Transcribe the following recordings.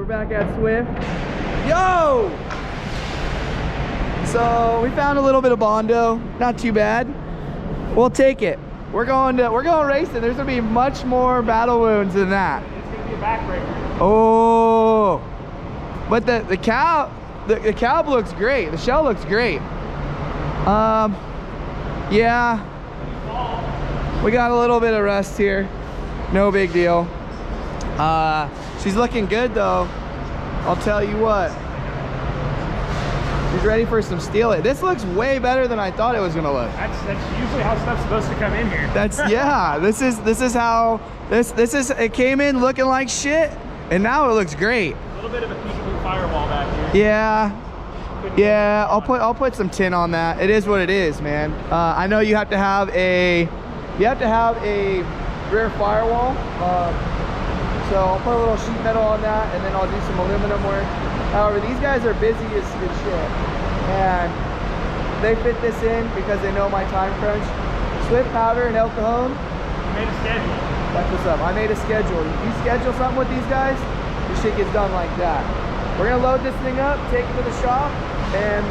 We're back at Swift. Yo! So we found a little bit of Bondo. Not too bad. We'll take it. We're going racing. There's gonna be much more battle wounds than that. It's gonna be a backbreaker. Oh, but the cab looks great. The shell looks great. Yeah. We got a little bit of rust here. No big deal. She's looking good though. I'll tell you what. She's ready for some steel. This looks way better than I thought it was gonna look. That's usually how stuff's supposed to come in here. That's yeah. This is how it came in looking like shit, and now it looks great. A little bit of a peekaboo firewall back here. Yeah. I'll put some tin on that. It is what it is, man. I know you have to have a rear firewall. So I'll put a little sheet metal on that, and then I'll do some aluminum work. However, these guys are busy as shit, and they fit this in because they know my time crunch. Swift Powder and El Cajon. You made a schedule. That's what's up. I made a schedule. You schedule something with these guys, your shit gets done like that. We're gonna load this thing up, take it to the shop, and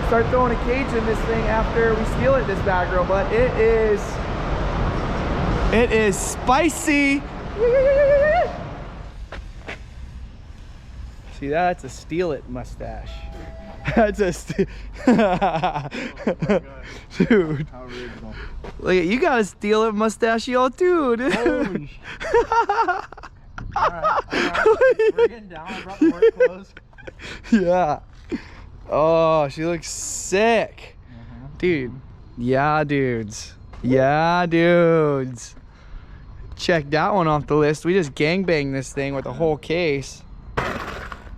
start throwing a cage in this thing after we steal it, this bad girl. But it is spicy. See, that's a steal it mustache. That's a dude. How original. Look at you, got a steal it mustachio too, dude. Holy Alright. We're getting down. I brought the work clothes. Yeah. Oh, she looks sick. Dude. Yeah, dudes. Yeah, dudes. Check that one off the list. We just gangbanged this thing with a whole case.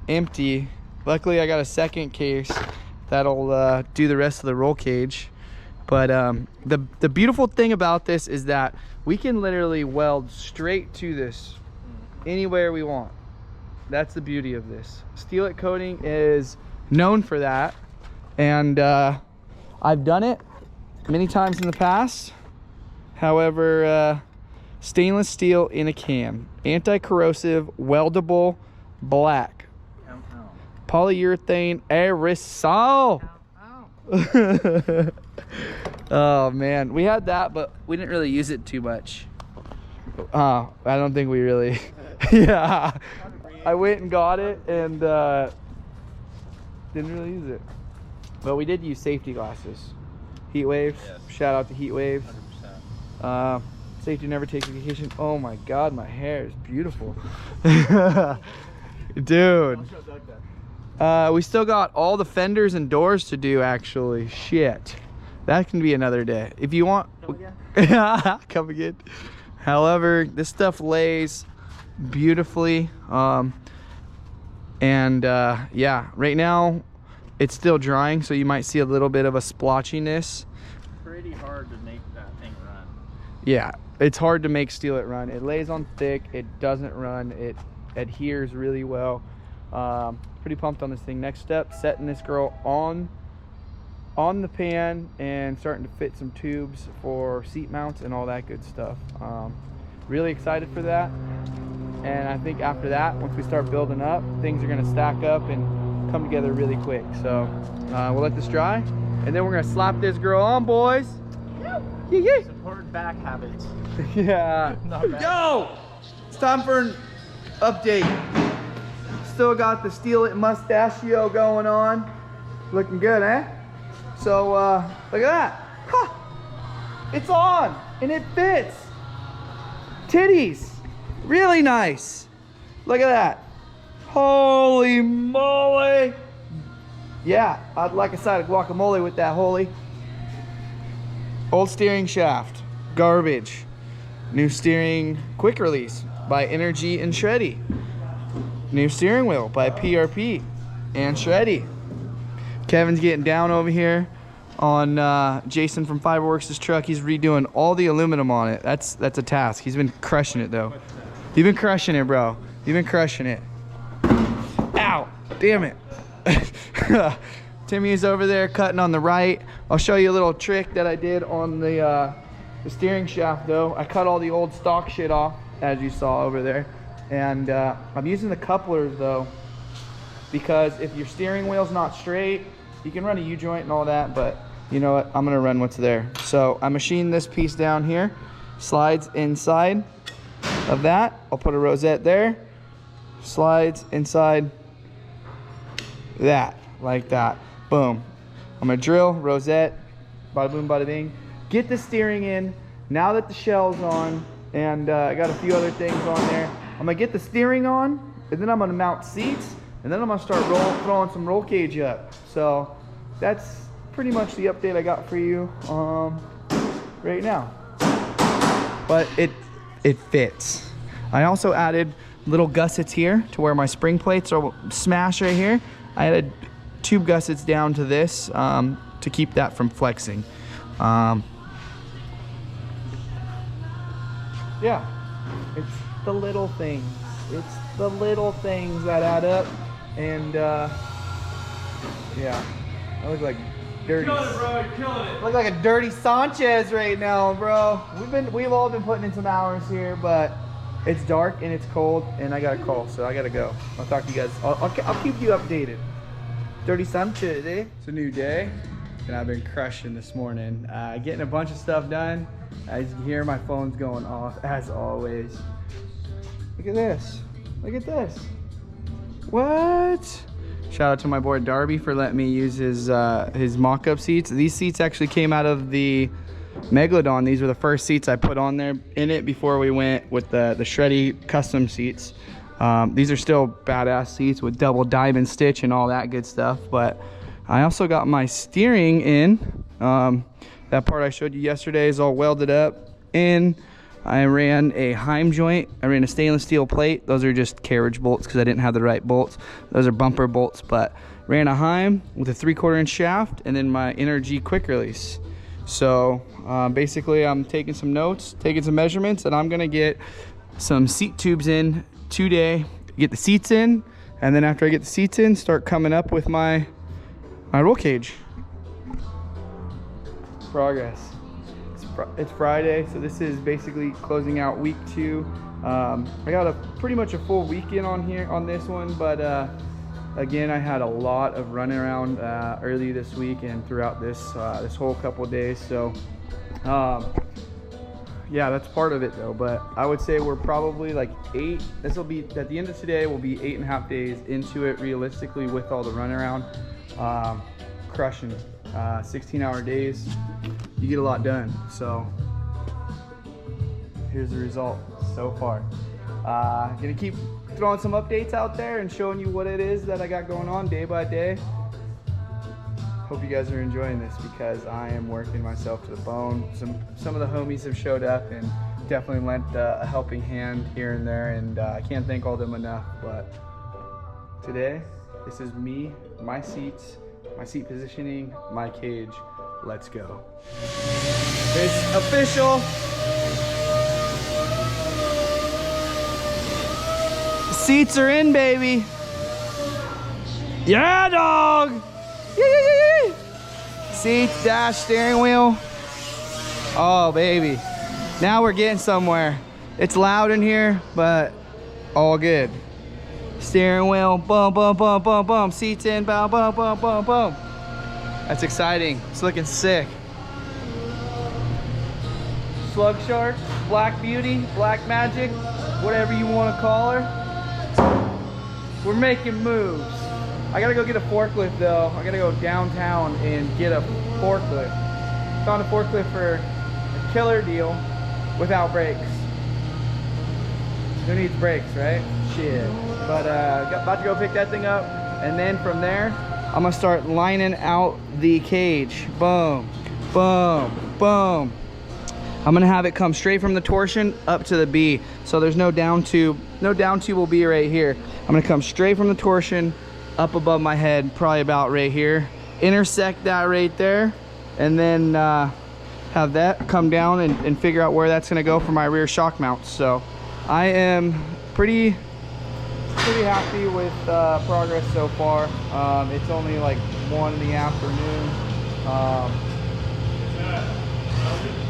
Empty. Luckily, I got a second case that'll do the rest of the roll cage. But the beautiful thing about this is that we can literally weld straight to this anywhere we want. That's the beauty of this. Steel it coating is known for that, and I've done it many times in the past. However, stainless steel in a can, anti-corrosive, weldable, black, polyurethane aerosol. Oh man, we had that, but we didn't really use it too much. I don't think we really. Yeah, I went and got it and didn't really use it, but we did use safety glasses. Heat waves. Yes. Shout out to Heat Waves. 100%. Safety never takes vacation. Oh my god, my hair is beautiful. Dude. We still got all the fenders and doors to do, actually. Shit. That can be another day. If you want. Come again. Come again. However, this stuff lays beautifully. Yeah, right now it's still drying, so you might see a little bit of a splotchiness. Pretty hard to make that thing run. Yeah, it's hard to make steel it run. It lays on thick, it doesn't run, it adheres really well. Pretty pumped on this thing. Next step, setting this girl on the pan and starting to fit some tubes for seat mounts and all that good stuff. Really excited for that, and I think after that, once we start building up, things are going to stack up and come together really quick. So we'll let this dry, and then we're going to slap this girl on, boys. Yeah. Support back habits. Yeah. Not bad. Yo, it's time for an update. Still got the Steal It Mustachio going on. Looking good, eh? So look at that. Huh. It's on and it fits. Titties. Really nice. Look at that. Holy moly. Yeah, I'd like a side of guacamole with that, holy. Old steering shaft, garbage. New steering quick release by Energy and Shreddy. New steering wheel by PRP and Shreddy. Kevin's getting down over here on Jason from Fiberworks' truck. He's redoing all the aluminum on it. That's a task. He's been crushing it though. You've been crushing it, bro. You've been crushing it. Ow, damn it. Timmy's over there cutting on the right. I'll show you a little trick that I did on the steering shaft though. I cut all the old stock shit off, as you saw over there. And I'm using the couplers though, because if your steering wheel's not straight, you can run a U-joint and all that, but you know what, I'm gonna run what's there. So I machined this piece down here, slides inside of that. I'll put a rosette there, slides inside that, like that, boom. I'm gonna drill, rosette, bada boom, bada bing. Get the steering in, now that the shell's on, and I got a few other things on there. I'm gonna get the steering on, and then I'm gonna mount seats, and then I'm gonna start throwing some roll cage up. So that's pretty much the update I got for you right now. But it fits. I also added little gussets here to where my spring plates are smashed right here. I added tube gussets down to this to keep that from flexing. Yeah, it's the little things. It's the little things that add up. And yeah, I look like dirty. Killing it, bro. You're killing it. Look like a dirty Sanchez right now, bro. We've all been putting in some hours here, but it's dark and it's cold, and I got a call, so I gotta go. I'll talk to you guys. I'll keep you updated. Dirty Sanchez, eh? It's a new day, and I've been crushing this morning. Getting a bunch of stuff done. As you can hear, my phone's going off as always. Look at this. Look at this. What? Shout out to my boy Darby for letting me use his mock-up seats. These seats actually came out of the Megalodon. These were the first seats I put on there in it before we went with the Shreddy custom seats. These are still badass seats with double diamond stitch and all that good stuff. But I also got my steering in. That part I showed you yesterday is all welded up in. I ran a Heim joint. I ran a stainless steel plate. Those are just carriage bolts because I didn't have the right bolts. Those are bumper bolts, but ran a Heim with a 3/4 inch shaft and then my Energy quick release. So basically I'm taking some notes, taking some measurements, and I'm gonna get some seat tubes in today, get the seats in, and then after I get the seats in, start coming up with my roll cage. Progress. It's Friday, so this is basically closing out week 2. I got pretty much a full weekend on here on this one, but again, I had a lot of running around early this week and throughout this whole couple days. So yeah, that's part of it though. But I would say we're probably like 8. This will be at the end of today. We'll be 8.5 days into it realistically with all the run around. Crushing 16-hour days. You get a lot done. So here's the result so far. Gonna keep throwing some updates out there and showing you what it is that I got going on day by day. Hope you guys are enjoying this because I am working myself to the bone. Some of the homies have showed up and definitely lent a helping hand here and there, and I can't thank all of them enough. But today, this is me, my seats, my seat positioning, my cage. Let's go. It's official. The seats are in, baby. Yeah, dog. Yee. Seats, dash, steering wheel. Oh, baby. Now we're getting somewhere. It's loud in here, but all good. Steering wheel, boom, boom, boom, boom, boom. Seats in, boom, boom, boom, boom, boom. That's exciting. It's looking sick. Slug Shark, Black Beauty, Black Magic, whatever you want to call her. We're making moves. I gotta go get a forklift though. I gotta go downtown and get a forklift. Found a forklift for a killer deal without brakes. Who needs brakes, right? Shit. But about to go pick that thing up, and then from there, I'm gonna start lining out the cage. Boom, boom, boom. I'm gonna have it come straight from the torsion up to the B. So there's no down tube. No down tube will be right here. I'm gonna come straight from the torsion up above my head, probably about right here. Intersect that right there, and then have that come down and figure out where that's gonna go for my rear shock mounts. So I am pretty happy with progress so far. It's only like 1 in the afternoon.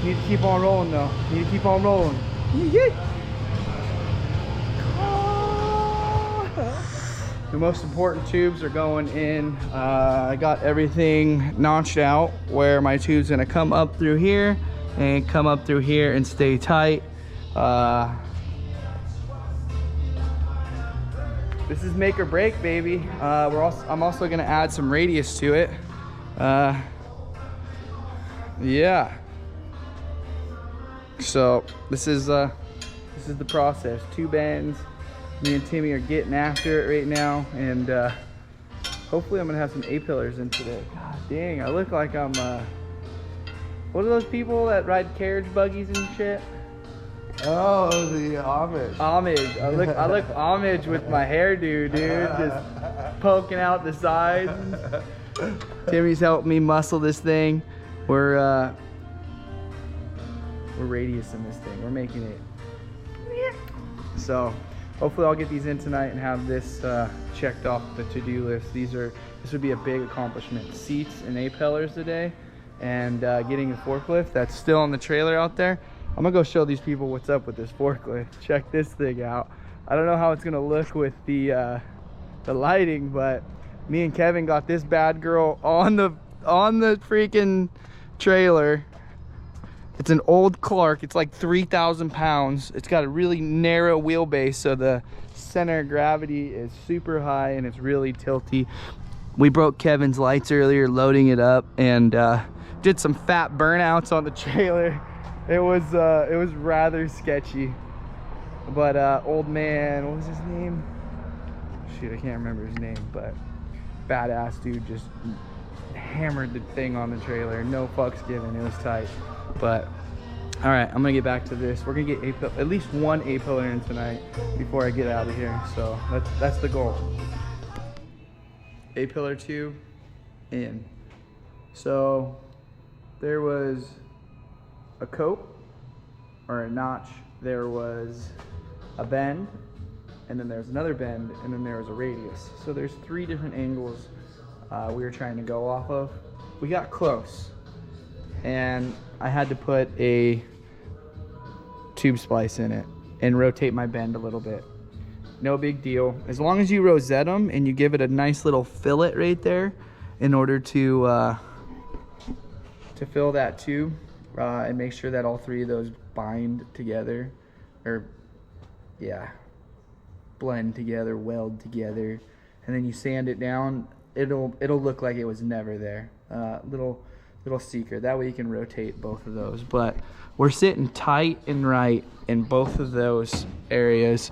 Need to keep on rolling though. Need to keep on rolling. The most important tubes are going in. I got everything notched out where my tube's gonna come up through here and come up through here and stay tight. This is make or break, baby. I'm also gonna add some radius to it. Yeah. So this is the process. 2 bends. Me and Timmy are getting after it right now, and hopefully I'm gonna have some A-pillars in today. God dang, I look like I'm what are those people that ride carriage buggies and shit? Oh, the Amish. Amish. I look Amish with my hairdo, dude, just poking out the sides. Timmy's helped me muscle this thing. We're radiusing this thing. We're making it. So hopefully I'll get these in tonight and have this checked off the to-do list. This would be a big accomplishment. Seats and A-pillars today, and getting a forklift that's still on the trailer out there. I'm gonna go show these people what's up with this forklift. Check this thing out. I don't know how it's gonna look with the lighting, but me and Kevin got this bad girl on the freaking trailer. It's an old Clark. It's like 3,000 pounds. It's got a really narrow wheelbase, so the center of gravity is super high and it's really tilty. We broke Kevin's lights earlier loading it up, and did some fat burnouts on the trailer. It was rather sketchy. But old man, what was his name? Shoot, I can't remember his name, but badass dude just hammered the thing on the trailer. No fucks given. It was tight. But all right, I'm gonna get back to this. We're gonna get at least 1 A-pillar in tonight before I get out of here. So that's the goal. A-pillar 2 in. So there was a cope or a notch, there was a bend, and then there's another bend, and then there was a radius. So there's 3 different angles we were trying to go off of. We got close, and I had to put a tube splice in it and rotate my bend a little bit. No big deal. As long as you rosette them and you give it a nice little fillet right there in order to fill that tube, and make sure that all 3 of those bind together, or yeah, blend together, weld together, and then you sand it down. It'll look like it was never there. Little secret. That way you can rotate both of those. But we're sitting tight and right in both of those areas.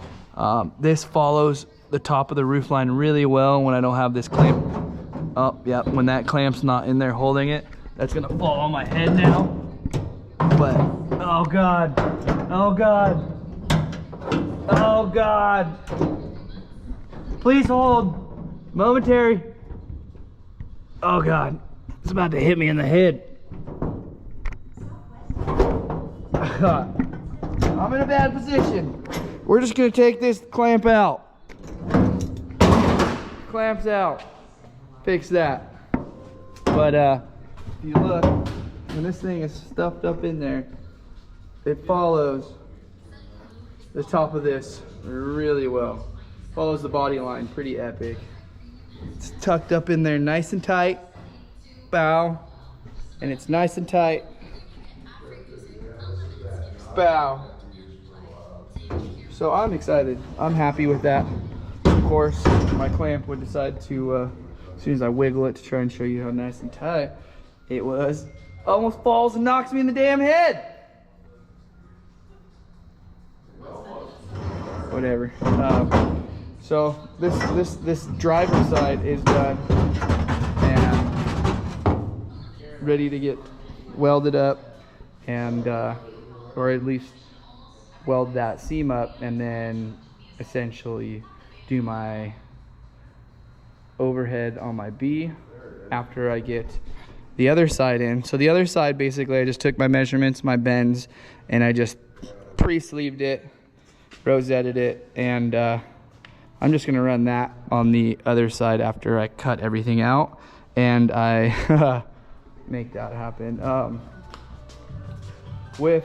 This follows the top of the roof line really well when I don't have this clamp. Oh, yeah, when that clamp's not in there holding it, that's gonna fall on my head now. But, oh God, oh God, oh God. Please hold, momentary. Oh God, it's about to hit me in the head. I'm in a bad position. We're just gonna take this clamp out. Clamps out. Fix that. But if you look, when this thing is stuffed up in there, it follows the top of this really well. Follows the body line pretty epic. It's tucked up in there nice and tight. Bow. And it's nice and tight. Bow. So I'm excited. I'm happy with that. Of course, my clamp would decide to, as soon as I wiggle it to try and show you how nice and tight it was, almost falls and knocks me in the damn head. Whatever. So this driver side is done and ready to get welded up, and or at least weld that seam up, and then essentially do my overhead on my B after I get the other side in. So the other side, basically, I just took my measurements, my bends, and I just pre-sleeved it, rosetted it, and I'm just gonna run that on the other side after I cut everything out and I make that happen. With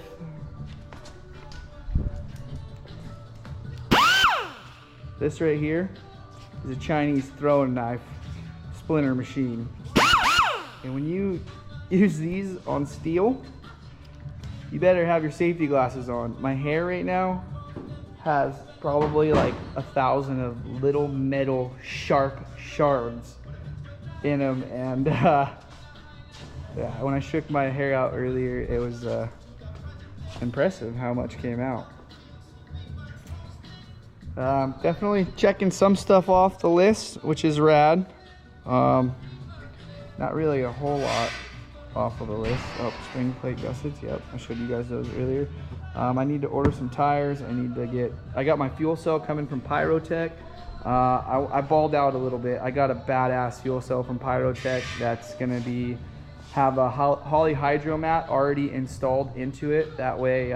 this right here, is a Chinese throwing knife splinter machine. And when you use these on steel, you better have your safety glasses on. My hair right now has probably like 1,000 of little metal sharp shards in them, and yeah, when I shook my hair out earlier, it was impressive how much came out. Definitely checking some stuff off the list, which is rad. Not really a whole lot off of the list. Oh, spring plate gussets. Yep, I showed you guys those earlier. I need to order some tires. I got my fuel cell coming from Pyrotech. I balled out a little bit. I got a badass fuel cell from Pyrotech that's gonna have a Holy Hydro mat already installed into it. That way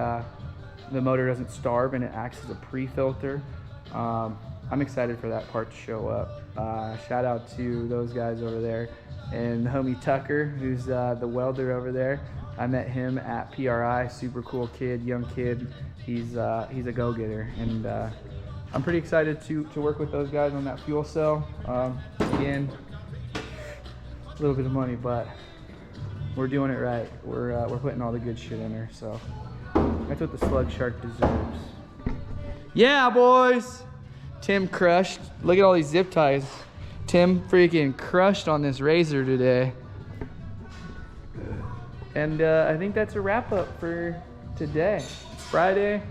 the motor doesn't starve and it acts as a pre-filter. I'm excited for that part to show up. Shout out to those guys over there. And homie Tucker, who's the welder over there. I met him at PRI, super cool kid, young kid. He's a go-getter, and I'm pretty excited to work with those guys on that fuel cell. Again, a little bit of money, but we're doing it right. We're putting all the good shit in there, so that's what the Slug Shark deserves. Yeah, boys! Tim crushed. Look at all these zip ties. Tim freaking crushed on this razor today. And I think that's a wrap up for today. It's Friday.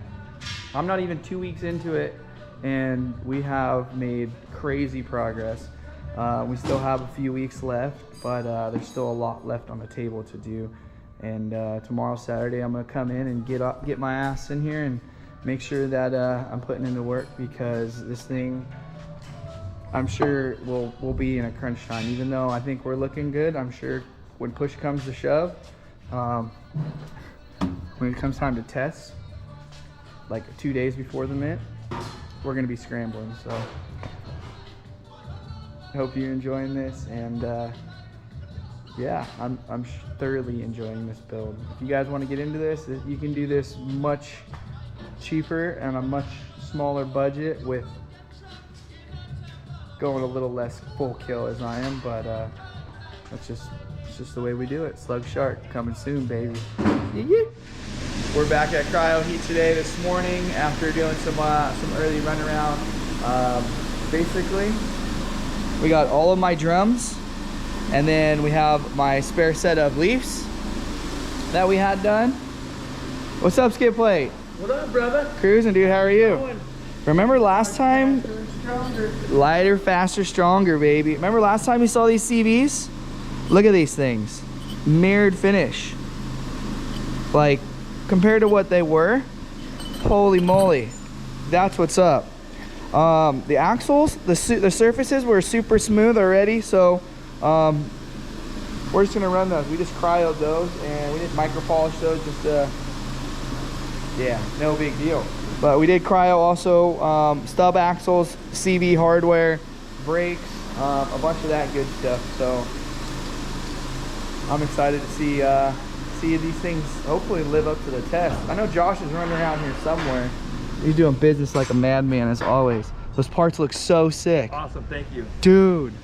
I'm not even 2 weeks into it, and we have made crazy progress. We still have a few weeks left, but there's still a lot left on the table to do. And tomorrow, Saturday, I'm gonna come in and get my ass in here and make sure that I'm putting into work, because this thing, I'm sure we'll be in a crunch time. Even though I think we're looking good, I'm sure when push comes to shove, when it comes time to test, like 2 days before the mint, we're gonna be scrambling. So I hope you're enjoying this, and yeah, I'm thoroughly enjoying this build. If you guys want to get into this, you can do this much cheaper and a much smaller budget with going a little less full kill as I am, but it's just the way we do it. Slug Shark coming soon, baby. Yeah. We're back at Cryo Heat today this morning after doing some early run around. Basically, we got all of my drums, and then we have my spare set of leafs that we had done. What's up, Skip Plate? What up, brother? Cruising, dude. How are you? Going. Remember last time? Lighter, faster, stronger, baby. Remember last time you saw these CVs? Look at these things. Mirrored finish. Like, compared to what they were, holy moly. That's what's up. The axles, the surfaces were super smooth already, so we're just gonna run those. We just cryoed those, and we didn't micro polish those, just yeah, no big deal. But we did cryo also stub axles, CV hardware, brakes, a bunch of that good stuff. So I'm excited to see these things hopefully live up to the test. I know Josh is running around here somewhere. He's doing business like a madman as always. Those parts look so sick. Awesome, thank you. Dude.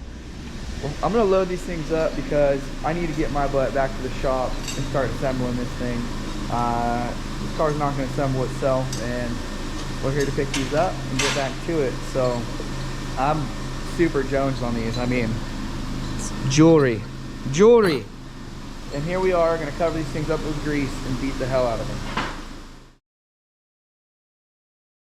Well, I'm gonna load these things up because I need to get my butt back to the shop and start assembling this thing. This car's not gonna assemble itself, and we're here to pick these up and get back to it. So I'm super jonesed on these. I mean, it's jewelry. And here we are, gonna cover these things up with grease and beat the hell out of them.